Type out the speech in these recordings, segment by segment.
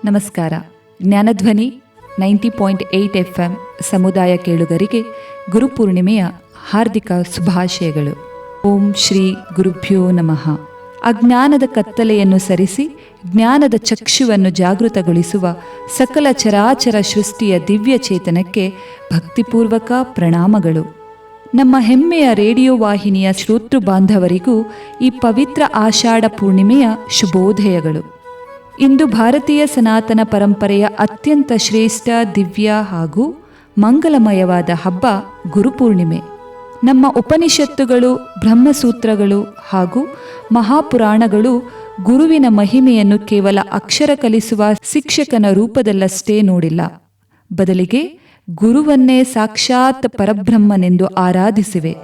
ನಮಸ್ಕಾರ. ಜ್ಞಾನಧ್ವನಿ 90.8 FM ಸಮುದಾಯ ಕೇಳುಗರಿಗೆ ಗುರುಪೂರ್ಣಿಮೆಯ ಹಾರ್ದಿಕ ಶುಭಾಶಯಗಳು. ಓಂ ಶ್ರೀ ಗುರುಭ್ಯೋ ನಮಃ. ಅಜ್ಞಾನದ ಕತ್ತಲೆಯನ್ನು ಸರಿಸಿ ಜ್ಞಾನದ ಚಕ್ಷುವನ್ನು ಜಾಗೃತಗೊಳಿಸುವ ಸಕಲ ಚರಾಚರ ಸೃಷ್ಟಿಯ ದಿವ್ಯ ಚೇತನಕ್ಕೆ ಭಕ್ತಿಪೂರ್ವಕ ಪ್ರಣಾಮಗಳು. ನಮ್ಮ ಹೆಮ್ಮೆಯ ರೇಡಿಯೋ ವಾಹಿನಿಯ ಶ್ರೋತೃ ಬಾಂಧವರಿಗೂ ಈ ಪವಿತ್ರ ಆಷಾಢ ಪೂರ್ಣಿಮೆಯ ಶುಭೋದಯಗಳು. ಇಂದು ಭಾರತೀಯ ಸನಾತನ ಪರಂಪರೆಯ ಅತ್ಯಂತ ಶ್ರೇಷ್ಠ, ದಿವ್ಯ ಹಾಗೂ ಮಂಗಲಮಯವಾದ ಹಬ್ಬ ಗುರುಪೂರ್ಣಿಮೆ. ನಮ್ಮ ಉಪನಿಷತ್ತುಗಳು, ಬ್ರಹ್ಮಸೂತ್ರಗಳು ಹಾಗೂ ಮಹಾಪುರಾಣಗಳು ಗುರುವಿನ ಮಹಿಮೆಯನ್ನು ಕೇವಲ ಅಕ್ಷರ ಕಲಿಸುವ ಶಿಕ್ಷಕನ ರೂಪದಲ್ಲಷ್ಟೇ ನೋಡಿಲ್ಲ, ಬದಲಿಗೆ ಗುರುವನ್ನೇ ಸಾಕ್ಷಾತ್ ಪರಬ್ರಹ್ಮನೆಂದು ಆರಾಧಿಸಿವೆ.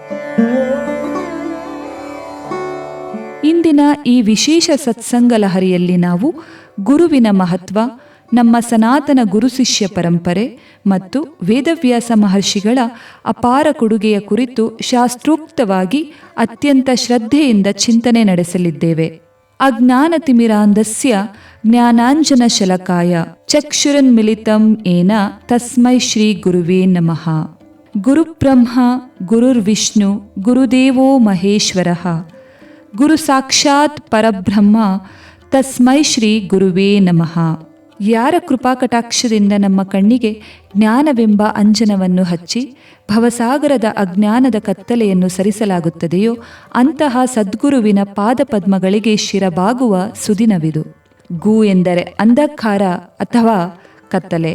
ಇಂದಿನ ಈ ವಿಶೇಷ ಸತ್ಸಂಗ ಲಹರಿಯಲ್ಲಿ ನಾವು ಗುರುವಿನ ಮಹತ್ವ, ನಮ್ಮ ಸನಾತನ ಗುರು ಶಿಷ್ಯ ಪರಂಪರೆ ಮತ್ತು ವೇದವ್ಯಾಸ ಮಹರ್ಷಿಗಳ ಅಪಾರ ಕೊಡುಗೆಯ ಕುರಿತು ಶಾಸ್ತ್ರೋಕ್ತವಾಗಿ ಅತ್ಯಂತ ಶ್ರದ್ಧೆಯಿಂದ ಚಿಂತನೆ ನಡೆಸಲಿದ್ದೇವೆ. ಅಜ್ಞಾನತಿಮಿರಾಂಧಸ್ಯ ಜ್ಞಾನಾಂಜನ ಶಲಕಾಯ ಚಕ್ಷುರನ್ಮಿಲಿತಂ ಏನ ತಸ್ಮೈ ಶ್ರೀ ಗುರುವೇ ನಮಃ. ಗುರುಬ್ರಹ್ಮ ಗುರುರ್ವಿಷ್ಣು ಗುರುದೇವೋ ಮಹೇಶ್ವರಃ ಗುರು ಸಾಕ್ಷಾತ್ ಪರಬ್ರಹ್ಮ ತಸ್ಮೈ ಶ್ರೀ ಗುರುವೇ ನಮಃ. ಯಾರ ಕೃಪಾಕಟಾಕ್ಷದಿಂದ ನಮ್ಮ ಕಣ್ಣಿಗೆ ಜ್ಞಾನವೆಂಬ ಅಂಜನವನ್ನು ಹಚ್ಚಿ ಭವಸಾಗರದ ಅಜ್ಞಾನದ ಕತ್ತಲೆಯನ್ನು ಸರಿಸಲಾಗುತ್ತದೆಯೋ ಅಂತಹ ಸದ್ಗುರುವಿನ ಪಾದಪದ್ಮಗಳಿಗೆ ಶಿರಬಾಗುವ ಸುದಿನವಿದು. ಗು ಎಂದರೆ ಅಂಧಕಾರ ಅಥವಾ ಕತ್ತಲೆ,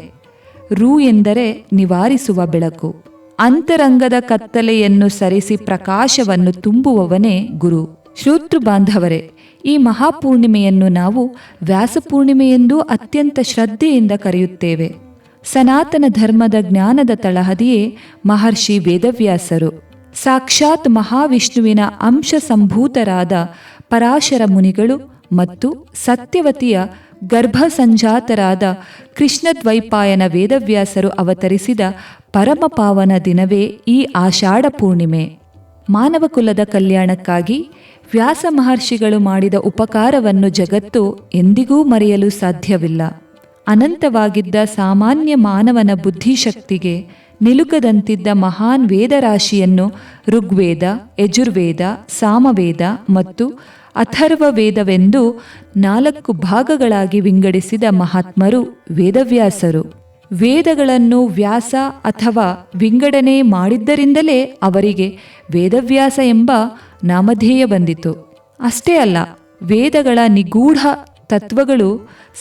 ರು ಎಂದರೆ ನಿವಾರಿಸುವ ಬೆಳಕು. ಅಂತರಂಗದ ಕತ್ತಲೆಯನ್ನು ಸರಿಸಿ ಪ್ರಕಾಶವನ್ನು ತುಂಬುವವನೇ ಗುರು. ಶ್ರೋತೃ ಬಾಂಧವರೇ, ಈ ಮಹಾಪೂರ್ಣಿಮೆಯನ್ನು ನಾವು ವ್ಯಾಸಪೂರ್ಣಿಮೆಯೆಂದೂ ಅತ್ಯಂತ ಶ್ರದ್ಧೆಯಿಂದ ಕರೆಯುತ್ತೇವೆ. ಸನಾತನ ಧರ್ಮದ ಜ್ಞಾನದ ತಳಹದಿಯೇ ಮಹರ್ಷಿ ವೇದವ್ಯಾಸರು. ಸಾಕ್ಷಾತ್ ಮಹಾವಿಷ್ಣುವಿನ ಅಂಶ ಸಂಭೂತರಾದ ಪರಾಶರ ಮುನಿಗಳು ಮತ್ತು ಸತ್ಯವತಿಯ ಗರ್ಭ ಸಂಜಾತರಾದ ಕೃಷ್ಣದ್ವೈಪಾಯನ ವೇದವ್ಯಾಸರು ಅವತರಿಸಿದ ಪರಮಪಾವನ ದಿನವೇ ಈ ಆಷಾಢ ಪೂರ್ಣಿಮೆ. ಮಾನವ ಕುಲದ ಕಲ್ಯಾಣಕ್ಕಾಗಿ ವ್ಯಾಸ ಮಹರ್ಷಿಗಳು ಮಾಡಿದ ಉಪಕಾರವನ್ನು ಜಗತ್ತು ಎಂದಿಗೂ ಮರೆಯಲು ಸಾಧ್ಯವಿಲ್ಲ. ಅನಂತವಾಗಿದ್ದ ಸಾಮಾನ್ಯ ಮಾನವನ ಬುದ್ಧಿಶಕ್ತಿಗೆ ನಿಲುಕದಂತಿದ್ದ ಮಹಾನ್ ವೇದರಾಶಿಯನ್ನು ಋಗ್ವೇದ, ಯಜುರ್ವೇದ, ಸಾಮವೇದ ಮತ್ತು ಅಥರ್ವ ವೇದವೆಂದು 4 ಭಾಗಗಳಾಗಿ ವಿಂಗಡಿಸಿದ ಮಹಾತ್ಮರು ವೇದವ್ಯಾಸರು. ವೇದಗಳನ್ನು ವ್ಯಾಸ ಅಥವಾ ವಿಂಗಡಣೆ ಮಾಡಿದ್ದರಿಂದಲೇ ಅವರಿಗೆ ವೇದವ್ಯಾಸ ಎಂಬ ನಾಮಧೇಯ ಬಂದಿತು. ಅಷ್ಟೇ ಅಲ್ಲ, ವೇದಗಳ ನಿಗೂಢ ತತ್ವಗಳು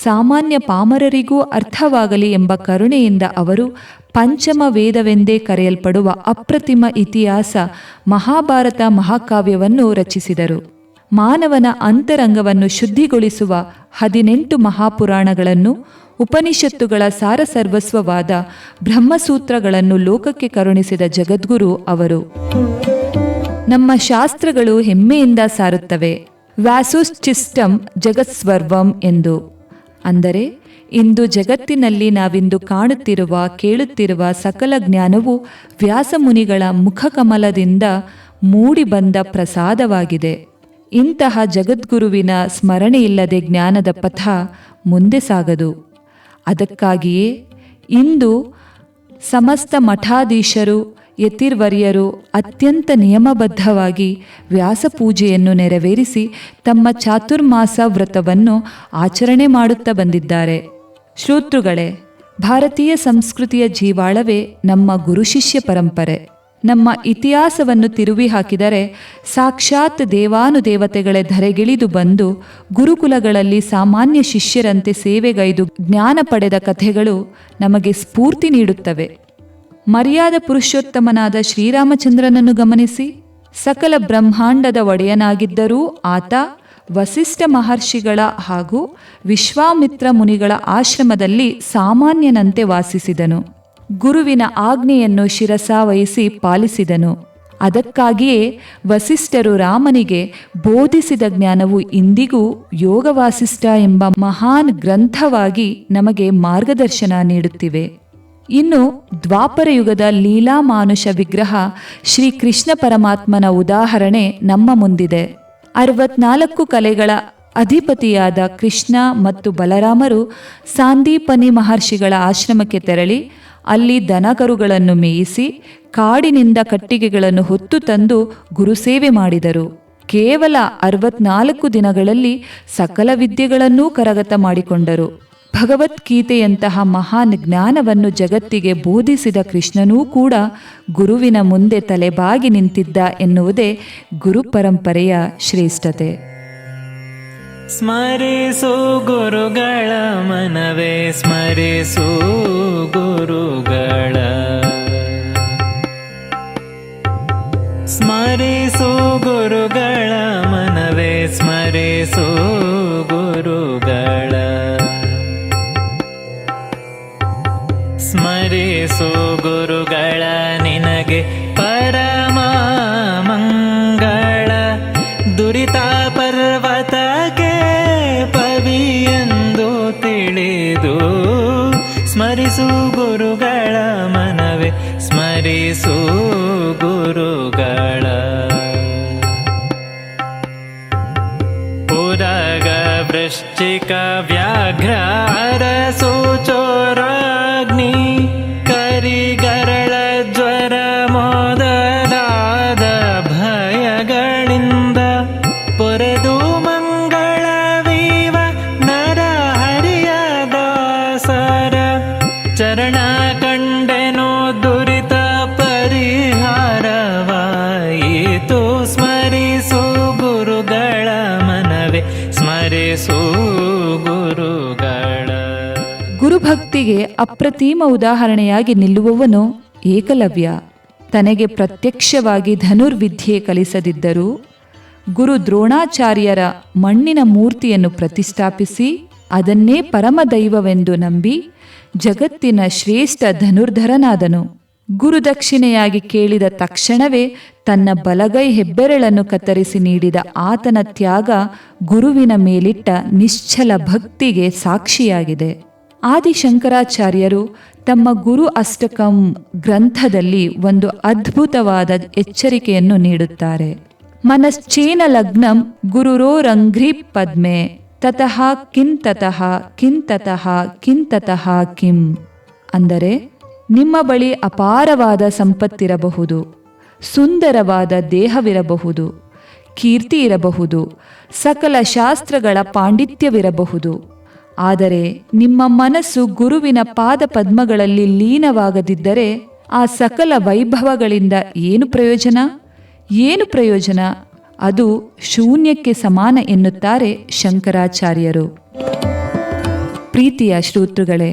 ಸಾಮಾನ್ಯ ಪಾಮರರಿಗೂ ಅರ್ಥವಾಗಲಿ ಎಂಬ ಕರುಣೆಯಿಂದ ಅವರು ಪಂಚಮ ವೇದವೆಂದೇ ಕರೆಯಲ್ಪಡುವ ಅಪ್ರತಿಮ ಇತಿಹಾಸ ಮಹಾಭಾರತ ಮಹಾಕಾವ್ಯವನ್ನು ರಚಿಸಿದರು. ಮಾನವನ ಅಂತರಂಗವನ್ನು ಶುದ್ಧಿಗೊಳಿಸುವ 18 ಮಹಾಪುರಾಣಗಳನ್ನು, ಉಪನಿಷತ್ತುಗಳ ಸಾರಸರ್ವಸ್ವವಾದ ಬ್ರಹ್ಮಸೂತ್ರಗಳನ್ನು ಲೋಕಕ್ಕೆ ಕರುಣಿಸಿದ ಜಗದ್ಗುರು ಅವರು. ನಮ್ಮ ಶಾಸ್ತ್ರಗಳು ಹೆಮ್ಮೆಯಿಂದ ಸಾರುತ್ತವೆ, ವ್ಯಾಸೋಚ್ಚಿಷ್ಟಂ ಜಗತ್ಸ್ವರ್ವಂ ಎಂದು. ಅಂದರೆ ಇಂದು ಜಗತ್ತಿನಲ್ಲಿ ನಾವಿಂದು ಕಾಣುತ್ತಿರುವ, ಕೇಳುತ್ತಿರುವ ಸಕಲ ಜ್ಞಾನವು ವ್ಯಾಸಮುನಿಗಳ ಮುಖಕಮಲದಿಂದ ಮೂಡಿಬಂದ ಪ್ರಸಾದವಾಗಿದೆ. ಇಂತಹ ಜಗದ್ಗುರುವಿನ ಸ್ಮರಣೆಯಿಲ್ಲದೆ ಜ್ಞಾನದ ಪಥ ಮುಂದೆ ಸಾಗದು. ಅದಕ್ಕಾಗಿಯೇ ಇಂದು ಸಮಸ್ತ ಮಠಾಧೀಶರು, ಯತಿರ್ವರ್ಯರು ಅತ್ಯಂತ ನಿಯಮಬದ್ಧವಾಗಿ ವ್ಯಾಸಪೂಜೆಯನ್ನು ನೆರವೇರಿಸಿ ತಮ್ಮ ಚಾತುರ್ಮಾಸ ವ್ರತವನ್ನು ಆಚರಣೆ ಮಾಡುತ್ತಾ ಬಂದಿದ್ದಾರೆ. ಶ್ರೋತೃಗಳೇ, ಭಾರತೀಯ ಸಂಸ್ಕೃತಿಯ ಜೀವಾಳವೇ ನಮ್ಮ ಗುರುಶಿಷ್ಯ ಪರಂಪರೆ. ನಮ್ಮ ಇತಿಹಾಸವನ್ನು ತಿರುವಿ ಹಾಕಿದರೆ ಸಾಕ್ಷಾತ್ ದೇವಾನುದೇವತೆಗಳೇ ಧರೆಗಿಳಿದು ಬಂದು ಗುರುಕುಲಗಳಲ್ಲಿ ಸಾಮಾನ್ಯ ಶಿಷ್ಯರಂತೆ ಸೇವೆಗೈದು ಜ್ಞಾನ ಪಡೆದ ಕಥೆಗಳು ನಮಗೆ ಸ್ಫೂರ್ತಿ ನೀಡುತ್ತವೆ. ಮರ್ಯಾದ ಪುರುಷೋತ್ತಮನಾದ ಶ್ರೀರಾಮಚಂದ್ರನನ್ನು ಗಮನಿಸಿ. ಸಕಲ ಬ್ರಹ್ಮಾಂಡದ ಒಡೆಯನಾಗಿದ್ದರೂ ಆತ ವಸಿಷ್ಠ ಮಹರ್ಷಿಗಳ ಹಾಗೂ ವಿಶ್ವಾಮಿತ್ರ ಮುನಿಗಳ ಆಶ್ರಮದಲ್ಲಿ ಸಾಮಾನ್ಯನಂತೆ ವಾಸಿಸಿದನು. ಗುರುವಿನ ಆಜ್ಞೆಯನ್ನು ಶಿರಸಾವಹಿಸಿ ಪಾಲಿಸಿದನು. ಅದಕ್ಕಾಗಿಯೇ ವಸಿಷ್ಠರು ರಾಮನಿಗೆ ಬೋಧಿಸಿದ ಜ್ಞಾನವು ಇಂದಿಗೂ ಯೋಗವಾಸಿಷ್ಠ ಎಂಬ ಮಹಾನ್ ಗ್ರಂಥವಾಗಿ ನಮಗೆ ಮಾರ್ಗದರ್ಶನ ನೀಡುತ್ತಿವೆ. ಇನ್ನು ದ್ವಾಪರ ಯುಗದ ಲೀಲಾಮಾನುಷ ವಿಗ್ರಹ ಶ್ರೀ ಕೃಷ್ಣ ಪರಮಾತ್ಮನ ಉದಾಹರಣೆ ನಮ್ಮ ಮುಂದಿದೆ. 64 ಕಲೆಗಳ ಅಧಿಪತಿಯಾದ ಕೃಷ್ಣ ಮತ್ತು ಬಲರಾಮರು ಸಾಂದೀಪನಿ ಮಹರ್ಷಿಗಳ ಆಶ್ರಮಕ್ಕೆ ತೆರಳಿ ಅಲ್ಲಿ ದನಕರುಗಳನ್ನು ಮೇಯಿಸಿ ಕಾಡಿನಿಂದ ಕಟ್ಟಿಗೆಗಳನ್ನು ಹೊತ್ತು ತಂದು ಗುರುಸೇವೆ ಮಾಡಿದರು. ಕೇವಲ 64 ದಿನಗಳಲ್ಲಿ ಸಕಲ ವಿದ್ಯೆಗಳನ್ನೂ ಕರಗತ ಮಾಡಿಕೊಂಡರು. ಭಗವದ್ಗೀತೆಯಂತಹ ಮಹಾನ್ ಜ್ಞಾನವನ್ನು ಜಗತ್ತಿಗೆ ಬೋಧಿಸಿದ ಕೃಷ್ಣನೂ ಕೂಡ ಗುರುವಿನ ಮುಂದೆ ತಲೆಬಾಗಿ ನಿಂತಿದ್ದ ಎನ್ನುವುದೇ ಗುರುಪರಂಪರೆಯ ಶ್ರೇಷ್ಠತೆ. ಸ್ಮರಿಸು ಗುರುಗಳ ಮನವೇ, ಸ್ಮರಿಸು ಗುರುಗಳ, ಸ್ಮರಿಸು ಗುರುಗಳ ಮನವೇ, ಸ್ಮರಿಸು ಗುರುಗಳ, ಸ್ಮರಿಸು ಗುರುಗಳ ನಿನಗೆ ಪರಮ ಮಂಗಳ. ದುರಿತ ಪರ್ವತಕ್ಕೆ ಪವಿಯೆಂದು ತಿಳಿದು ಸ್ಮರಿಸು ಗುರುಗಳ ಮನವೇ, ಸ್ಮರಿಸು ಗುರುಗಳ. ಪುರಗ ವೃಶ್ಚಿಕ ವ್ಯಾಘ್ರ ಅರಸು ಚೋರಾಗ್ನಿ ಕರಿಗರಳ ಜ್ವರ ಮೊದಲಾದ ಭಯಗಳಿಂದ ಪೊರೆದು ಮಂಗಳವೀವ ನರ ಹರಿಯ ದಾಸರ ಚರಣ ಕಂಡೆನೋ ದುರಿತ ಪರಿಹಾರವಾಯಿತು. ಸ್ಮರಿಸು ಗುರುಗಳ ಮನವೇ, ಸ್ಮರಿಸು ಗುರುಗಳ. ಗುರುಭಕ್ತಿಗೆ ಅಪ್ರತಿಮ ಉದಾಹರಣೆಯಾಗಿ ನಿಲ್ಲುವವನು ಏಕಲವ್ಯ. ತನಗೆ ಪ್ರತ್ಯಕ್ಷವಾಗಿ ಧನುರ್ವಿದ್ಯೆ ಕಲಿಸದಿದ್ದರೂ ಗುರು ದ್ರೋಣಾಚಾರ್ಯರ ಮಣ್ಣಿನ ಮೂರ್ತಿಯನ್ನು ಪ್ರತಿಷ್ಠಾಪಿಸಿ ಅದನ್ನೇ ಪರಮದೈವವೆಂದು ನಂಬಿ ಜಗತ್ತಿನ ಶ್ರೇಷ್ಠ ಧನುರ್ಧರನಾದನು. ಗುರುದಕ್ಷಿಣೆಯಾಗಿ ಕೇಳಿದ ತಕ್ಷಣವೇ ತನ್ನ ಬಲಗೈ ಹೆಬ್ಬೆರಳನ್ನು ಕತ್ತರಿಸಿ ನೀಡಿದ ಆತನ ತ್ಯಾಗ ಗುರುವಿನ ಮೇಲಿಟ್ಟ ನಿಶ್ಚಲ ಭಕ್ತಿಗೆ ಸಾಕ್ಷಿಯಾಗಿದೆ. ಆದಿಶಂಕರಾಚಾರ್ಯರು ತಮ್ಮ ಗುರು ಅಷ್ಟಕಂ ಗ್ರಂಥದಲ್ಲಿ ಒಂದು ಅದ್ಭುತವಾದ ಎಚ್ಚರಿಕೆಯನ್ನು ನೀಡುತ್ತಾರೆ. ಮನಶ್ಚೇನ ಲಗ್ನಂ ಗುರುರೋರಂಘ್ರಿ ಪದ್ಮೆ ತತಃ ಕಿಂತತಃ ಕಿಂತತಃ ಕಿಂತತಃ ಕಿಂ. ಅಂದರೆ ನಿಮ್ಮ ಬಳಿ ಅಪಾರವಾದ ಸಂಪತ್ತಿರಬಹುದು, ಸುಂದರವಾದ ದೇಹವಿರಬಹುದು, ಕೀರ್ತಿ ಇರಬಹುದು, ಸಕಲ ಶಾಸ್ತ್ರಗಳ ಪಾಂಡಿತ್ಯವಿರಬಹುದು. ಆದರೆ ನಿಮ್ಮ ಮನಸ್ಸು ಗುರುವಿನ ಪಾದ ಪದ್ಮಗಳಲ್ಲಿ ಲೀನವಾಗದಿದ್ದರೆ ಆ ಸಕಲ ವೈಭವಗಳಿಂದ ಏನು ಪ್ರಯೋಜನ? ಏನು ಪ್ರಯೋಜನ? ಅದು ಶೂನ್ಯಕ್ಕೆ ಸಮಾನ ಎನ್ನುತ್ತಾರೆ ಶಂಕರಾಚಾರ್ಯರು. ಪ್ರೀತಿಯ ಶ್ರೋತೃಗಳೇ,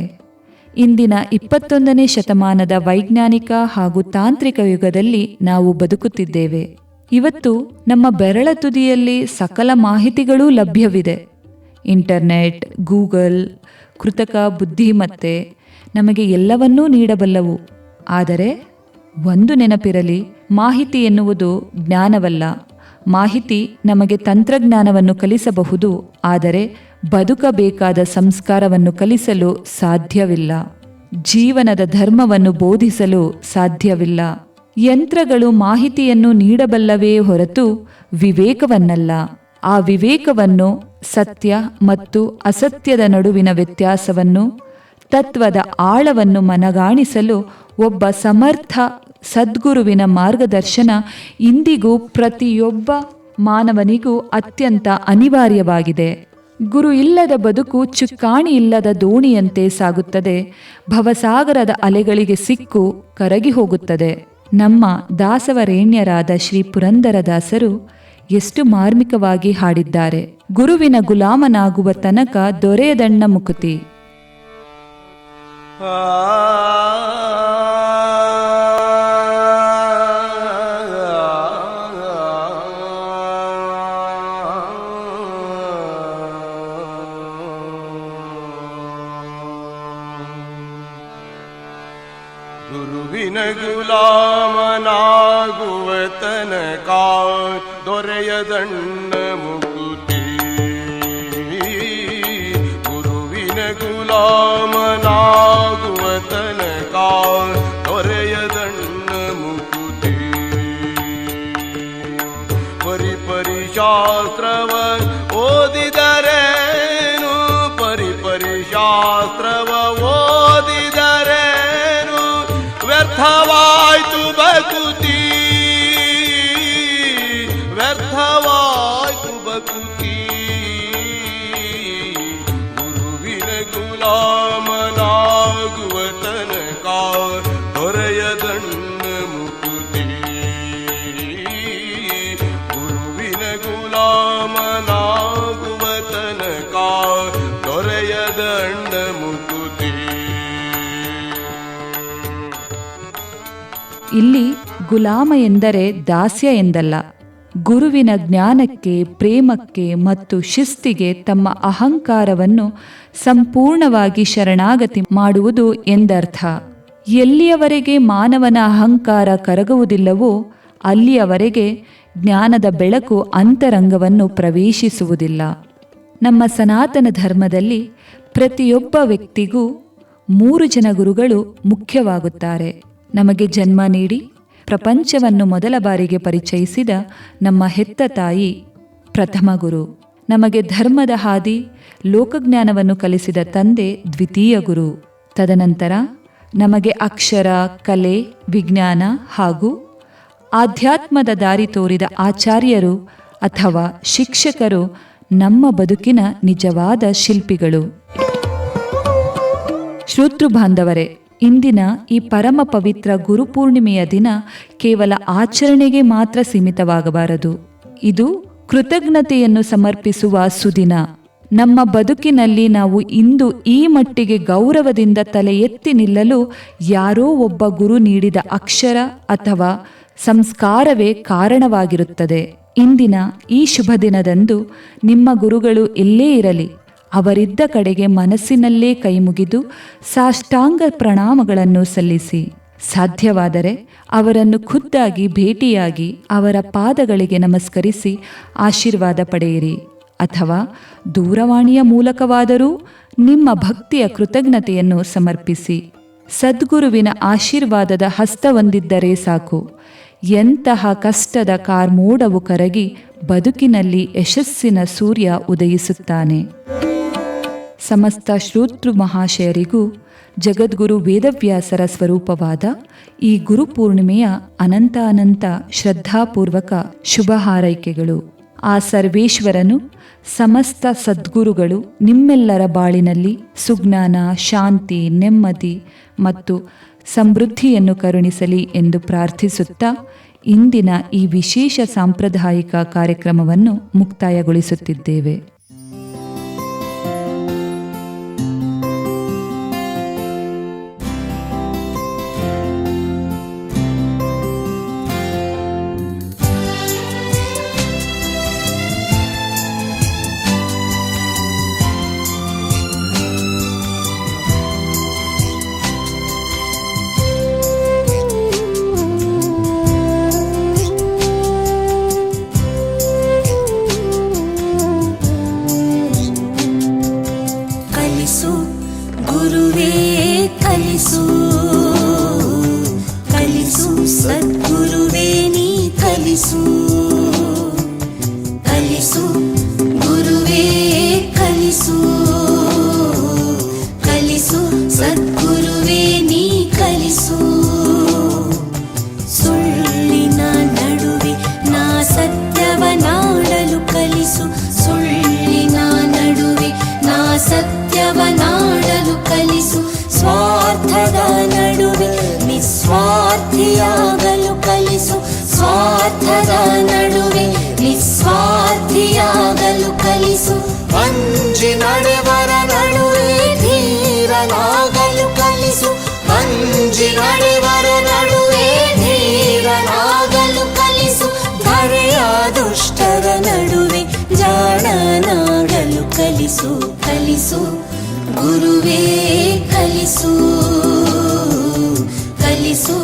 ಇಂದಿನ 21ನೇ ಶತಮಾನದ ವೈಜ್ಞಾನಿಕ ಹಾಗೂ ತಾಂತ್ರಿಕ ಯುಗದಲ್ಲಿ ನಾವು ಬದುಕುತ್ತಿದ್ದೇವೆ. ಇವತ್ತು ನಮ್ಮ ಬೆರಳ ತುದಿಯಲ್ಲಿ ಸಕಲ ಮಾಹಿತಿಗಳೂ ಲಭ್ಯವಿದೆ. ಇಂಟರ್ನೆಟ್, ಗೂಗಲ್, ಕೃತಕ ಬುದ್ಧಿಮತ್ತೆ ನಮಗೆ ಎಲ್ಲವನ್ನೂ ನೀಡಬಲ್ಲವು. ಆದರೆ ಒಂದು ನೆನಪಿರಲಿ, ಮಾಹಿತಿ ಎನ್ನುವುದು ಜ್ಞಾನವಲ್ಲ. ಮಾಹಿತಿ ನಮಗೆ ತಂತ್ರಜ್ಞಾನವನ್ನು ಕಲಿಸಬಹುದು, ಆದರೆ ಬದುಕಬೇಕಾದ ಸಂಸ್ಕಾರವನ್ನು ಕಲಿಸಲು ಸಾಧ್ಯವಿಲ್ಲ. ಜೀವನದ ಧರ್ಮವನ್ನು ಬೋಧಿಸಲು ಸಾಧ್ಯವಿಲ್ಲ. ಯಂತ್ರಗಳು ಮಾಹಿತಿಯನ್ನು ನೀಡಬಲ್ಲವೇ ಹೊರತು ವಿವೇಕವನ್ನಲ್ಲ. ಆ ವಿವೇಕವನ್ನು, ಸತ್ಯ ಮತ್ತು ಅಸತ್ಯದ ನಡುವಿನ ವ್ಯತ್ಯಾಸವನ್ನು, ತತ್ವದ ಆಳವನ್ನು ಮನಗಾಣಿಸಲು ಒಬ್ಬ ಸಮರ್ಥ ಸದ್ಗುರುವಿನ ಮಾರ್ಗದರ್ಶನ ಇಂದಿಗೂ ಪ್ರತಿಯೊಬ್ಬ ಮಾನವನಿಗೂ ಅತ್ಯಂತ ಅನಿವಾರ್ಯವಾಗಿದೆ. ಗುರು ಇಲ್ಲದ ಬದುಕು ಚುಕ್ಕಾಣಿ ಇಲ್ಲದ ದೋಣಿಯಂತೆ ಸಾಗುತ್ತದೆ. ಭವಸಾಗರದ ಅಲೆಗಳಿಗೆ ಸಿಕ್ಕು ಕರಗಿ ಹೋಗುತ್ತದೆ. ನಮ್ಮ ದಾಸವರೇಣ್ಯರಾದ ಶ್ರೀ ಪುರಂದರದಾಸರು ಎಷ್ಟು ಮಾರ್ಮಿಕವಾಗಿ ಹಾಡಿದ್ದಾರೆ. ಗುರುವಿನ ಗುಲಾಮನಾಗುವ ತನಕ ದೊರೆಯದಣ್ಣ ಮುಕುತಿ. ಗುರುವಿನ ಗುಲಾಮನಾಗುವ ತನಕ ದೊರೆಯದಣ್ಣ ಮುಕುತಿ. ಗುರುವಿನ ಗುಲಾಮನಾಗುವ ತನಕ ದೊರೆಯದಣ್ಣ ಮುಕುತಿ. ಪರಿ ಶಾಸ್ತ್ರವ ಓದಿದರೆ ಬಕುತಿ ವ್ಯರ್ಥವಾಯ್ತು ಬಕುತಿ ಗುರುವಿನ ಗುಲಾಮನಾಗುವ ತನಕ ದೊರೆಯದಣ್ಣ ಮುಕುತಿ ಗುರುವಿನ ಗುಲಾಮನಾಗುವ ತನಕ ದೊರೆಯದಣ್ಣ ಮುಕುತಿ. ಇಲ್ಲಿ ಗುಲಾಮ ಎಂದರೆ ದಾಸ್ಯ ಎಂದಲ್ಲ, ಗುರುವಿನ ಜ್ಞಾನಕ್ಕೆ, ಪ್ರೇಮಕ್ಕೆ ಮತ್ತು ಶಿಸ್ತಿಗೆ ತಮ್ಮ ಅಹಂಕಾರವನ್ನು ಸಂಪೂರ್ಣವಾಗಿ ಶರಣಾಗತಿ ಮಾಡುವುದು ಎಂದರ್ಥ. ಎಲ್ಲಿಯವರೆಗೆ ಮಾನವನ ಅಹಂಕಾರ ಕರಗುವುದಿಲ್ಲವೋ ಅಲ್ಲಿಯವರೆಗೆ ಜ್ಞಾನದ ಬೆಳಕು ಅಂತರಂಗವನ್ನು ಪ್ರವೇಶಿಸುವುದಿಲ್ಲ. ನಮ್ಮ ಸನಾತನ ಧರ್ಮದಲ್ಲಿ ಪ್ರತಿಯೊಬ್ಬ ವ್ಯಕ್ತಿಗೂ 3 ಜನ ಗುರುಗಳು ಮುಖ್ಯವಾಗುತ್ತಾರೆ. ನಮಗೆ ಜನ್ಮ ನೀಡಿ ಪ್ರಪಂಚವನ್ನು ಮೊದಲ ಬಾರಿಗೆ ಪರಿಚಯಿಸಿದ ನಮ್ಮ ಹೆತ್ತ ತಾಯಿ ಪ್ರಥಮ ಗುರು. ನಮಗೆ ಧರ್ಮದ ಹಾದಿ, ಲೋಕಜ್ಞಾನವನ್ನು ಕಲಿಸಿದ ತಂದೆ ದ್ವಿತೀಯ ಗುರು. ತದನಂತರ ನಮಗೆ ಅಕ್ಷರ, ಕಲೆ, ವಿಜ್ಞಾನ ಹಾಗೂ ಆಧ್ಯಾತ್ಮದ ದಾರಿ ತೋರಿದ ಆಚಾರ್ಯರು ಅಥವಾ ಶಿಕ್ಷಕರು ನಮ್ಮ ಬದುಕಿನ ನಿಜವಾದ ಶಿಲ್ಪಿಗಳು. ಶ್ರೋತೃ ಬಾಂಧವರೇ, ಇಂದಿನ ಈ ಪರಮ ಪವಿತ್ರ ಗುರುಪೂರ್ಣಿಮೆಯ ದಿನ ಕೇವಲ ಆಚರಣೆಗೆ ಮಾತ್ರ ಸೀಮಿತವಾಗಬಾರದು. ಇದು ಕೃತಜ್ಞತೆಯನ್ನು ಸಮರ್ಪಿಸುವ ಸುದಿನ. ನಮ್ಮ ಬದುಕಿನಲ್ಲಿ ನಾವು ಇಂದು ಈ ಮಟ್ಟಿಗೆ ಗೌರವದಿಂದ ತಲೆ ಎತ್ತಿ ನಿಲ್ಲಲು ಯಾರೋ ಒಬ್ಬ ಗುರು ನೀಡಿದ ಅಕ್ಷರ ಅಥವಾ ಸಂಸ್ಕಾರವೇ ಕಾರಣವಾಗಿರುತ್ತದೆ. ಇಂದಿನ ಈ ಶುಭ ದಿನದಂದು ನಿಮ್ಮ ಗುರುಗಳು ಎಲ್ಲೇ ಇರಲಿ, ಅವರಿದ್ದ ಕಡೆಗೆ ಮನಸ್ಸಿನಲ್ಲೇ ಕೈಮುಗಿದು ಸಾಷ್ಟಾಂಗ ಪ್ರಣಾಮಗಳನ್ನು ಸಲ್ಲಿಸಿ. ಸಾಧ್ಯವಾದರೆ ಅವರನ್ನು ಖುದ್ದಾಗಿ ಭೇಟಿಯಾಗಿ ಅವರ ಪಾದಗಳಿಗೆ ನಮಸ್ಕರಿಸಿ ಆಶೀರ್ವಾದ ಪಡೆಯಿರಿ. ಅಥವಾ ದೂರವಾಣಿಯ ಮೂಲಕವಾದರೂ ನಿಮ್ಮ ಭಕ್ತಿಯ ಕೃತಜ್ಞತೆಯನ್ನು ಸಮರ್ಪಿಸಿ. ಸದ್ಗುರುವಿನ ಆಶೀರ್ವಾದದ ಹಸ್ತವೊಂದಿದ್ದರೆ ಸಾಕು, ಎಂತಹ ಕಷ್ಟದ ಕಾರ್ಮೋಡವು ಕರಗಿ ಬದುಕಿನಲ್ಲಿ ಯಶಸ್ಸಿನ ಸೂರ್ಯ ಉದಯಿಸುತ್ತಾನೆ. ಸಮಸ್ತ ಶ್ರೋತೃ ಮಹಾಶಯರಿಗೂ ಜಗದ್ಗುರು ವೇದವ್ಯಾಸರ ಸ್ವರೂಪವಾದ ಈ ಗುರುಪೂರ್ಣಿಮೆಯ ಅನಂತ ಶ್ರದ್ಧಾಪೂರ್ವಕ ಶುಭ ಹಾರೈಕೆಗಳು. ಆ ಸರ್ವೇಶ್ವರನು, ಸಮಸ್ತ ಸದ್ಗುರುಗಳು ನಿಮ್ಮೆಲ್ಲರ ಬಾಳಿನಲ್ಲಿ ಸುಜ್ಞಾನ, ಶಾಂತಿ, ನೆಮ್ಮದಿ ಮತ್ತು ಸಮೃದ್ಧಿಯನ್ನು ಕರುಣಿಸಲಿ ಎಂದು ಪ್ರಾರ್ಥಿಸುತ್ತಾ ಇಂದಿನ ಈ ವಿಶೇಷ ಸಾಂಪ್ರದಾಯಿಕ ಕಾರ್ಯಕ್ರಮವನ್ನು ಮುಕ್ತಾಯಗೊಳಿಸುತ್ತಿದ್ದೇವೆ. ಕಲಿಸು ಸದ್ಗುರುವೇ ನೀ ಕಲಿಸು, ಕಲಿಸು ಗುರುವೇ ಕಲಿಸು, ಕಲಿಸು ಸದ್ಗುರುವೇ ನೀ ಕಲಿಸು. ಸುಳ್ಳಿನ ನಡುವೆ ನಾ ಸತ್ಯವನಾಡಲು ಕಲಿಸು, ಸುಳ್ಳಿನ ನಡುವೆ ನಾ ಸತ್ಯವನಾಡಲು ಕಲಿಸು. ಸ್ವಾರ್ಥದ ನಡುವೆ ನಿಸ್ವಾರ್ಥಿಯಾಗಲು ಕಲಿಸು, ಸ್ವಾರ್ಥದ ನಡುವೆ ನಿಸ್ವಾರ್ಥಿಯಾಗಲು ಕಲಿಸು. ಅಂಜಿ ನಡೆವರ ನಡುವೆ ಧೀರನಾಗಲು ಕಲಿಸು, ಅಂಜಿ ನಡೆವರ ನಡುವೆ ಧೀರನಾಗಲು ಕಲಿಸು. ಧರೆಯ ದುಷ್ಟರ ನಡುವೆ ಜಾಣನಾಗಲು ಕಲಿಸು, ಕಲಿಸು ಗುರುವೇ ಕಲಿಸು, ಕಲಿಸು